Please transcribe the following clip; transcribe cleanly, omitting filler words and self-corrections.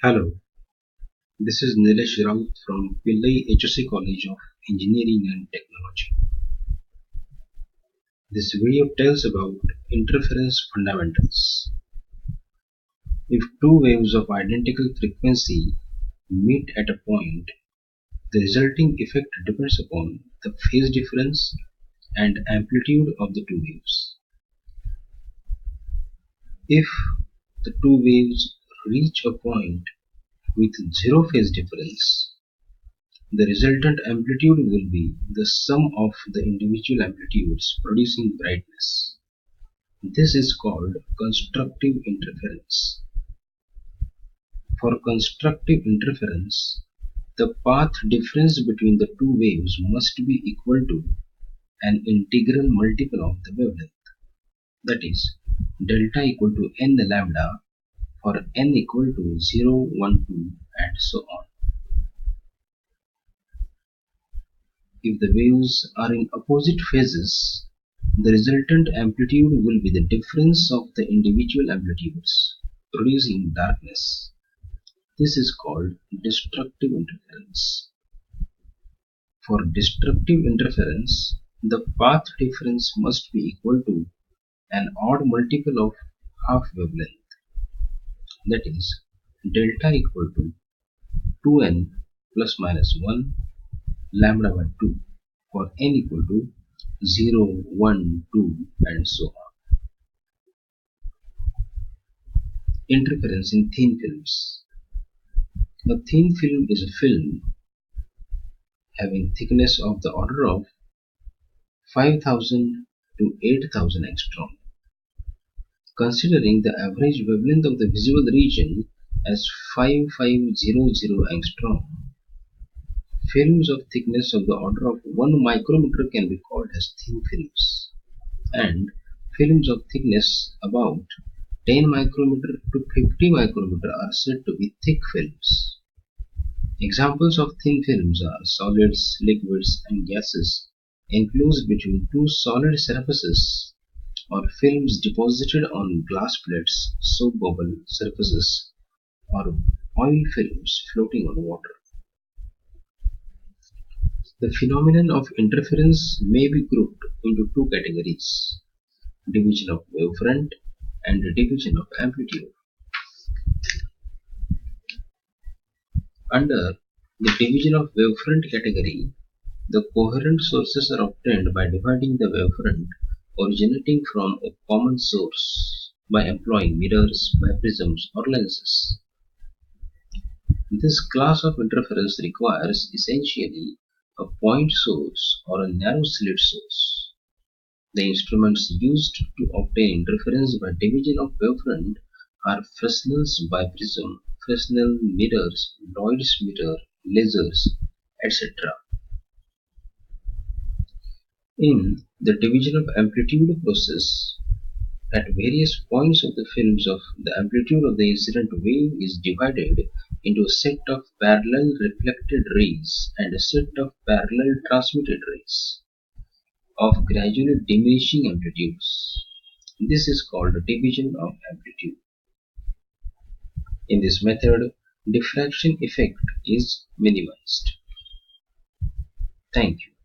Hello, this is Nilesh Raut from Pillai HSC College of Engineering and Technology. This video tells about interference fundamentals. If two waves of identical frequency meet at a point, the resulting effect depends upon the phase difference and amplitude of the two waves. If the two waves reach a point with zero phase difference, the resultant amplitude will be the sum of the individual amplitudes producing brightness. This is called constructive interference. For constructive interference, the path difference between the two waves must be equal to an integral multiple of the wavelength, that is, delta equal to n lambda for n equal to 0, 1, 2 and so on. If the waves are in opposite phases, the resultant amplitude will be the difference of the individual amplitudes, producing darkness. This is called destructive interference. For destructive interference, the path difference must be equal to an odd multiple of half wavelength, that is, delta equal to 2n plus minus 1 lambda by 2 for n equal to 0, 1, 2 and so on. Interference in thin films. A thin film is a film having thickness of the order of 5000 to 8000 angstrom. Considering the average wavelength of the visible region as 5500 angstrom, films of thickness of the order of 1 micrometer can be called as thin films, and films of thickness about 10 micrometer to 50 micrometer are said to be thick films. Examples of thin films are solids, liquids, and gases enclosed between two solid surfaces, or films deposited on glass plates, soap bubble surfaces, or oil films floating on water. The phenomenon of interference may be grouped into two categories: division of wavefront and division of amplitude. Under the division of wavefront category, the coherent sources are obtained by dividing the wavefront originating from a common source by employing mirrors, prisms, or lenses. This class of interference requires essentially a point source or a narrow slit source. The instruments used to obtain interference by division of wavefront are Fresnel's biprism, Fresnel mirrors, Lloyd's mirror, lasers, etc. In the division of amplitude process, at various points of the films of the amplitude of the incident wave is divided into a set of parallel reflected rays and a set of parallel transmitted rays of gradually diminishing amplitudes. This is called a division of amplitude. In this method, diffraction effect is minimized. Thank you.